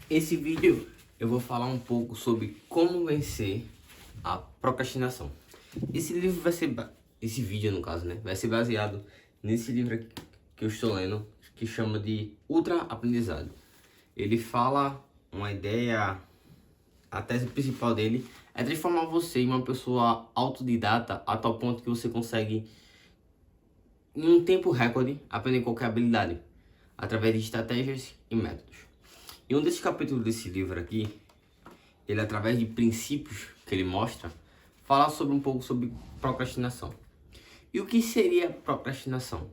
Esse vídeo eu vou falar um pouco sobre como vencer a procrastinação. Esse vídeo no caso, né, vai ser baseado nesse livro aqui que eu estou lendo, que chama de Ultra Aprendizado. Ele fala uma ideia, a tese principal dele é transformar você em uma pessoa autodidata a tal ponto que você consegue, em um tempo recorde, aprender qualquer habilidade através de estratégias e métodos. E um desses capítulos desse livro aqui, ele através de princípios que ele mostra, fala sobre um pouco sobre procrastinação. E o que seria procrastinação?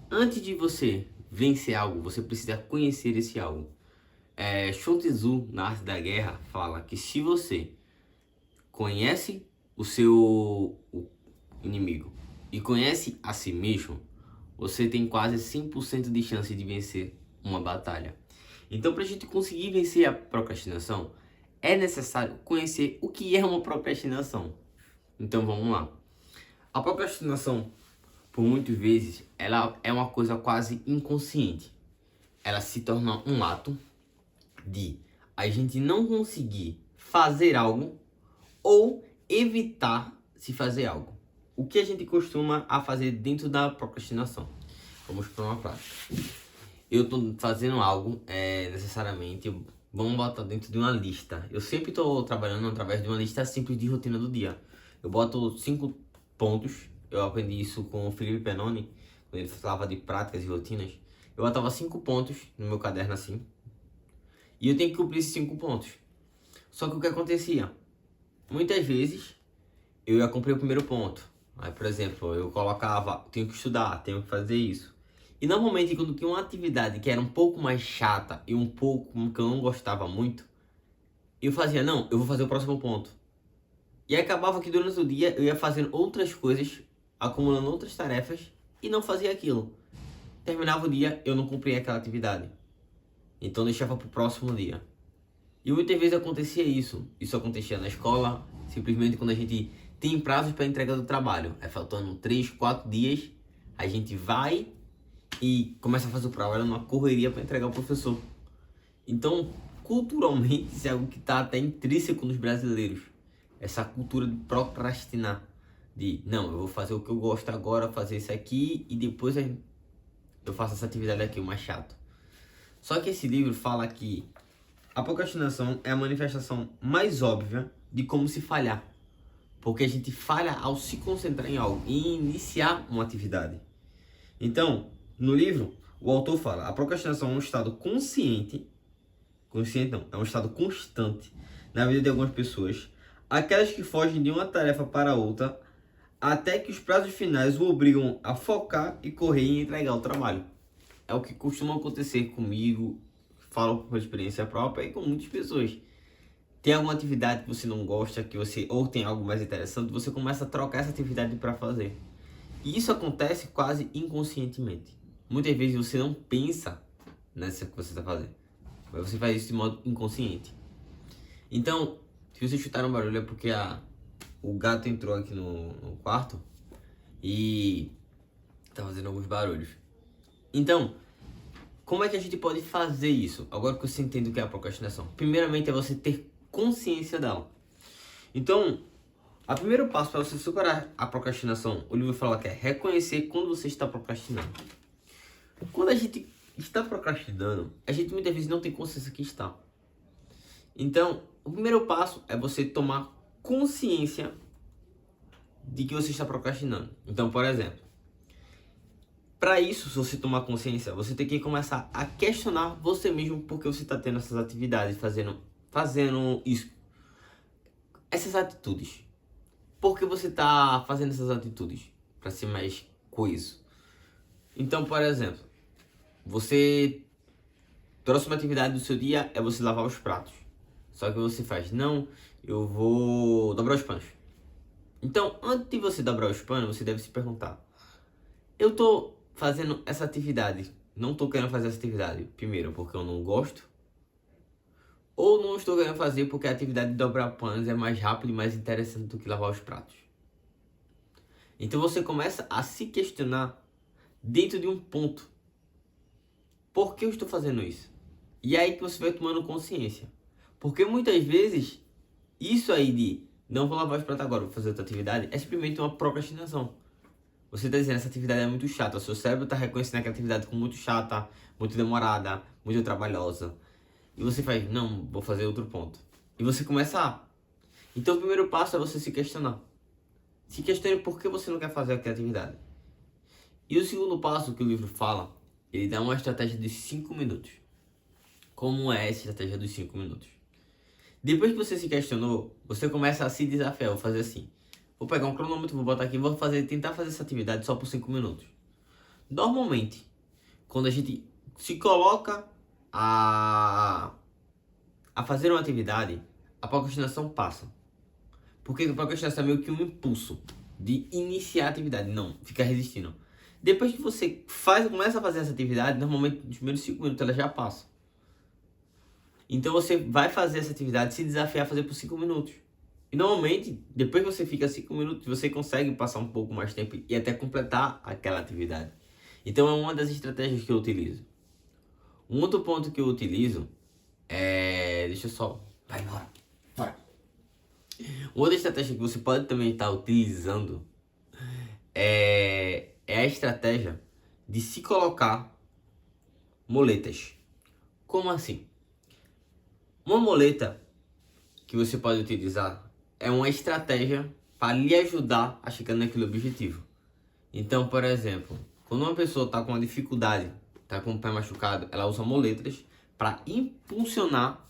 Antes de você vencer algo, você precisa conhecer esse algo. Sun Tzu, na Arte da Guerra, fala que se você conhece o inimigo e conhece a si mesmo, você tem quase 100% de chance de vencer uma batalha. Então, para a gente conseguir vencer a procrastinação, é necessário conhecer o que é uma procrastinação. Então, vamos lá. A procrastinação, por muitas vezes, ela é uma coisa quase inconsciente. Ela se torna um ato de a gente não conseguir fazer algo ou evitar se fazer algo. O que a gente costuma a fazer dentro da procrastinação? Vamos para uma prática. Eu estou fazendo algo, necessariamente, vamos botar dentro de uma lista. Eu sempre estou trabalhando através de uma lista simples de rotina do dia. Eu boto 5 pontos, eu aprendi isso com o Felipe Penoni, quando ele falava de práticas e rotinas. Eu botava 5 pontos no meu caderno assim, e eu tenho que cumprir esses 5 pontos. Só que o que acontecia? Muitas vezes eu ia cumprir o primeiro ponto. Aí, por exemplo, eu colocava, tenho que estudar, tenho que fazer isso. E normalmente quando tinha uma atividade que era um pouco mais chata e um pouco que eu não gostava muito, eu fazia, não, eu vou fazer o próximo ponto. E aí acabava que durante o dia eu ia fazendo outras coisas, acumulando outras tarefas e não fazia aquilo. Terminava o dia, eu não cumpria aquela atividade. Então deixava para o próximo dia. E muitas vezes acontecia isso. Isso acontecia na escola, simplesmente quando a gente tem prazos para entrega do trabalho. Faltando 3, 4 dias, a gente vai e começa a fazer o trabalho numa correria para entregar ao professor. Então, culturalmente, isso é algo que está até intrínseco nos brasileiros. Essa cultura de procrastinar. De, não, eu vou fazer o que eu gosto agora, fazer isso aqui e depois eu faço essa atividade aqui, o mais chato. Só que esse livro fala que a procrastinação é a manifestação mais óbvia de como se falhar. Porque a gente falha ao se concentrar em algo e iniciar uma atividade. Então, no livro, o autor fala, a procrastinação é um estado consciente não, é um estado constante na vida de algumas pessoas, aquelas que fogem de uma tarefa para outra, até que os prazos finais o obrigam a focar e correr e entregar o trabalho. É o que costuma acontecer comigo, falo por experiência própria e com muitas pessoas. Tem alguma atividade que você não gosta, que você ou tem algo mais interessante, você começa a trocar essa atividade para fazer. E isso acontece quase inconscientemente. Muitas vezes você não pensa nessa que você está fazendo, mas você faz isso de modo inconsciente. Então, se você escutar um barulho é porque o gato entrou aqui no quarto e está fazendo alguns barulhos. Então, como é que a gente pode fazer isso? Agora que você entende o que é a procrastinação. Primeiramente é você ter consciência dela. Então, o primeiro passo para você superar a procrastinação, o livro fala que é reconhecer quando você está procrastinando. Quando a gente está procrastinando, a gente muitas vezes não tem consciência que está. Então, o primeiro passo é você tomar consciência de que você está procrastinando. Então, por exemplo, para isso, se você tomar consciência, você tem que começar a questionar você mesmo porque você está tendo essas atividades, fazendo isso, essas atitudes. Por que você está fazendo essas atitudes? Para ser mais coeso. Então, por exemplo, próxima atividade do seu dia é você lavar os pratos. Só que você faz, não, eu vou dobrar os panos. Então, antes de você dobrar os panos, você deve se perguntar, eu estou fazendo essa atividade, não estou querendo fazer essa atividade, primeiro, porque eu não gosto, ou não estou querendo fazer porque a atividade de dobrar panos é mais rápida e mais interessante do que lavar os pratos. Então você começa a se questionar dentro de um ponto. Por que eu estou fazendo isso? E é aí que você vai tomando consciência. Porque muitas vezes, isso aí de não vou lavar os pratos agora, vou fazer outra atividade, é simplesmente uma procrastinação. Você está dizendo, essa atividade é muito chata. O seu cérebro está reconhecendo aquela atividade como muito chata, muito demorada, muito trabalhosa. E você faz, não, vou fazer outro ponto. E você começa a... Então o primeiro passo é você se questionar. Se questione por que você não quer fazer aquela atividade. E o segundo passo que o livro fala, ele dá uma estratégia de 5 minutos. Como é essa estratégia dos 5 minutos? Depois que você se questionou, você começa a se desafiar. Vou fazer assim. Vou pegar um cronômetro, vou botar aqui e vou tentar fazer essa atividade só por 5 minutos. Normalmente, quando a gente se coloca a fazer uma atividade, a procrastinação passa. Porque a procrastinação é meio que um impulso de iniciar a atividade, não ficar resistindo. Depois que você começa a fazer essa atividade, normalmente nos primeiros 5 minutos ela já passa. Então você vai fazer essa atividade, se desafiar a fazer por 5 minutos. E normalmente, depois que você fica 5 minutos, você consegue passar um pouco mais tempo e até completar aquela atividade. Então é uma das estratégias que eu utilizo. Um outro ponto que eu utilizo é... Deixa eu só... Vai embora. Bora. Uma outra estratégia que você pode também estar utilizando é a estratégia de se colocar muletas. Como assim? Uma muleta que você pode utilizar é uma estratégia para lhe ajudar a chegar naquele objetivo. Então, por exemplo, quando uma pessoa está com uma dificuldade, está com o pé machucado, ela usa muletas para impulsionar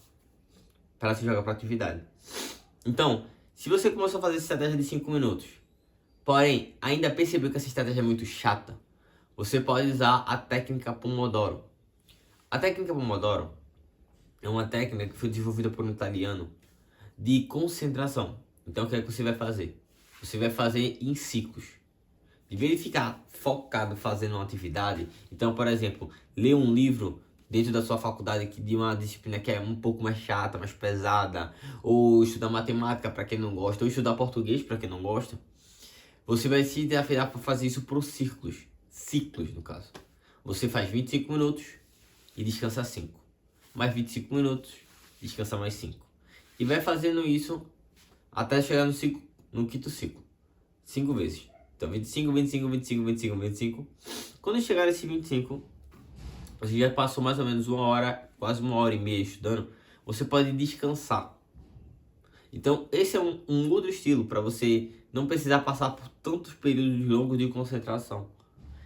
para ela se jogar para a atividade. Então, se você começou a fazer essa estratégia de 5 minutos, porém ainda percebeu que essa estratégia é muito chata, você pode usar a técnica Pomodoro. A técnica Pomodoro é uma técnica que foi desenvolvida por um italiano de concentração. Então o que é que você vai fazer? Você vai fazer em ciclos. De vez em ficar focado fazendo uma atividade, então, por exemplo, ler um livro dentro da sua faculdade de uma disciplina que é um pouco mais chata, mais pesada, ou estudar matemática para quem não gosta, ou estudar português para quem não gosta, você vai se desafiar para fazer isso por ciclos no caso. Você faz 25 minutos e descansa 5. Mais 25 minutos, descansa mais 5. E vai fazendo isso até chegar no quinto ciclo. 5 vezes. Então 25, 25, 25, 25, 25. Quando chegar nesse 25, você já passou mais ou menos 1 hora, quase 1h30 estudando, você pode descansar. Então esse é um outro estilo para você não precisar passar por tantos períodos longos de concentração.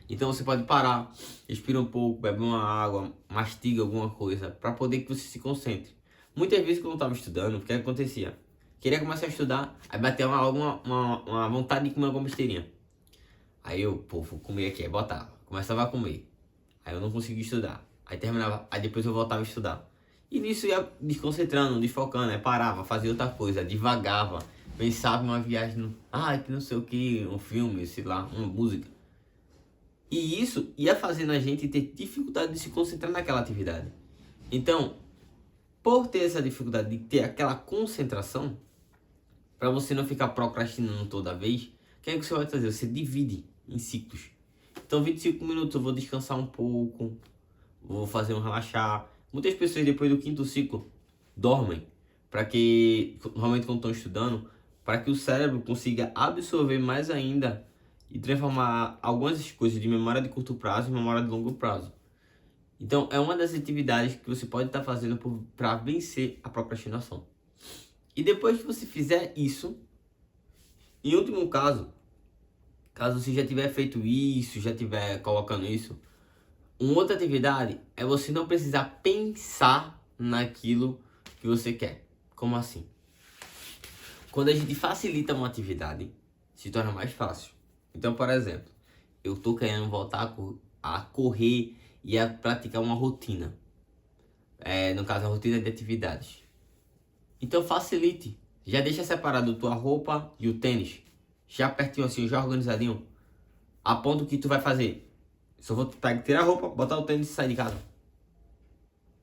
Então você pode parar, respira um pouco, bebe uma água, mastiga alguma coisa, para poder que você se concentre. Muitas vezes quando eu estava estudando, o que acontecia? Queria começar a estudar, aí bateu uma vontade de comer alguma besteirinha. Aí eu, pô, vou comer aqui, aí botava, começava a comer. Aí eu não conseguia estudar, aí terminava, aí depois eu voltava a estudar. E nisso ia desconcentrando, desfocando, aí parava, fazia outra coisa, devagava, pensava em uma viagem, que não sei o que, um filme, sei lá, uma música. E isso ia fazendo a gente ter dificuldade de se concentrar naquela atividade. Então, por ter essa dificuldade de ter aquela concentração, para você não ficar procrastinando toda vez, o que é que você vai fazer? Você divide em ciclos. Então, 25 minutos eu vou descansar um pouco, vou fazer um relaxar. Muitas pessoas depois do quinto ciclo dormem, para que, normalmente quando estão estudando, para que o cérebro consiga absorver mais ainda e transformar algumas coisas de memória de curto prazo em memória de longo prazo. Então, é uma das atividades que você pode estar fazendo para vencer a procrastinação. E depois que você fizer isso, em último caso você já tiver feito isso, já tiver colocando isso, uma outra atividade é você não precisar pensar naquilo que você quer. Como assim? Quando a gente facilita uma atividade, se torna mais fácil. Então, por exemplo, eu tô querendo voltar a correr e a praticar uma rotina. No caso, a rotina de atividades. Então, facilite. Já deixa separado tua roupa e o tênis. Já pertinho assim, já organizadinho. A ponto que tu vai fazer. Só vou tirar a roupa, botar o tênis e sair de casa.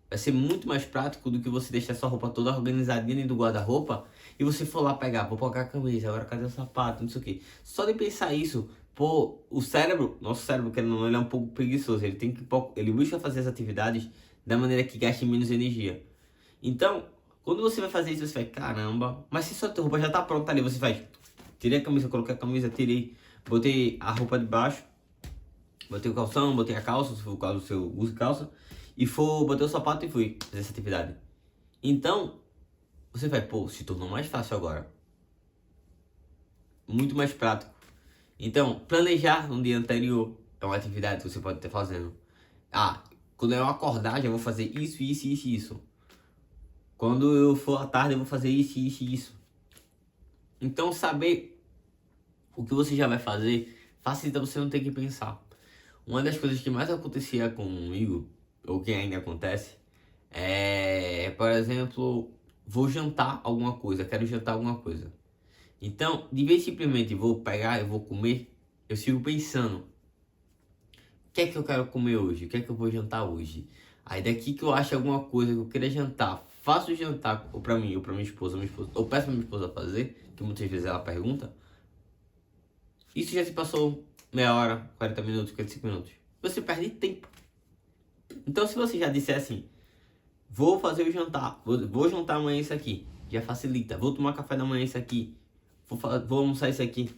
Vai ser muito mais prático do que você deixar sua roupa toda organizadinha dentro do guarda-roupa e você for lá pegar, vou colocar a camisa, agora cadê o sapato, não sei o que. Só de pensar isso, pô, o cérebro, nosso cérebro, que ele é um pouco preguiçoso, ele busca fazer as atividades da maneira que gaste menos energia. Então, quando você vai fazer isso, você vai, caramba, mas se sua roupa já tá pronta ali, você faz, tirei a camisa, coloquei a camisa, tirei, botei a roupa de baixo, botei o calção, botei a calça, se for o caso do seu uso calça, e botei o sapato e fui fazer essa atividade. Então, você vai, pô, se tornou mais fácil agora. Muito mais prático. Então, planejar no dia anterior é uma atividade que você pode estar fazendo. Ah, quando eu acordar já vou fazer isso, isso, isso, isso. Quando eu for à tarde eu vou fazer isso, isso, isso. Então, saber o que você já vai fazer facilita você não ter que pensar. Uma das coisas que mais acontecia comigo, ou que ainda acontece, é, por exemplo, vou jantar alguma coisa, quero jantar alguma coisa. Então, de vez simplesmente vou pegar e vou comer, eu sigo pensando, o que é que eu quero comer hoje? O que é que eu vou jantar hoje? Aí daqui que eu acho alguma coisa que eu queira jantar, faço o jantar, ou pra mim, ou pra minha esposa, ou peço pra minha esposa fazer, que muitas vezes ela pergunta, isso já se passou meia hora, 40 minutos, 45 minutos. Você perde tempo. Então se você já disser assim, vou fazer o jantar, vou jantar amanhã isso aqui, já facilita. Vou tomar café da manhã isso aqui, vou almoçar isso aqui.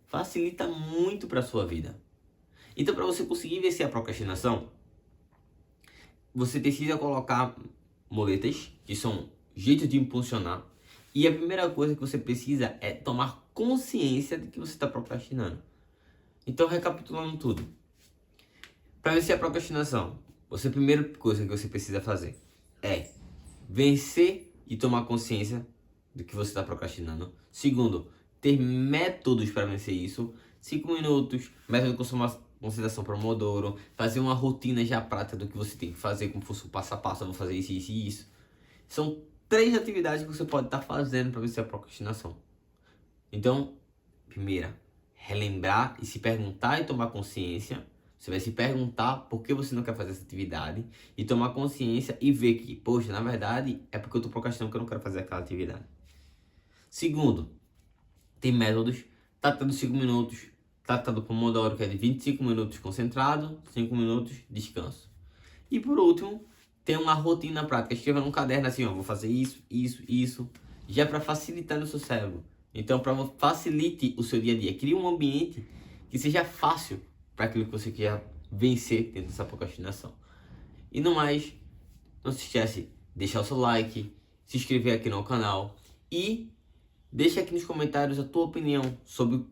Facilita muito para sua vida. Então, para você conseguir vencer a procrastinação, você precisa colocar muletas, que são jeitos de impulsionar. E a primeira coisa que você precisa é tomar consciência de que você está procrastinando. Então, recapitulando tudo. Para vencer a procrastinação, a primeira coisa que você precisa fazer é vencer e tomar consciência do que você está procrastinando. Segundo, ter métodos para vencer isso. 5 minutos, método de concentração Pomodoro, fazer uma rotina já prática do que você tem que fazer, como fosse o passo a passo, eu vou fazer isso, isso e isso. São 3 atividades que você pode estar fazendo para vencer a procrastinação. Então, primeira, relembrar e se perguntar e tomar consciência. Você vai se perguntar por que você não quer fazer essa atividade e tomar consciência e ver que, poxa, na verdade é porque eu estou procrastinando que eu não quero fazer aquela atividade. Segundo, tem métodos, trata dos 5 minutos, trata do Pomodoro, que é de 25 minutos concentrado, 5 minutos descanso. E por último, tem uma rotina prática, escreva num caderno assim, ó, vou fazer isso, isso, isso, já para facilitar no seu cérebro. Então, para facilite o seu dia a dia, crie um ambiente que seja fácil para aquilo que você quer vencer dentro dessa procrastinação. E no mais, não se esquece de deixar o seu like, se inscrever aqui no canal e deixa aqui nos comentários a tua opinião sobre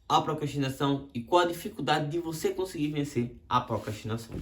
a procrastinação e qual a dificuldade de você conseguir vencer a procrastinação.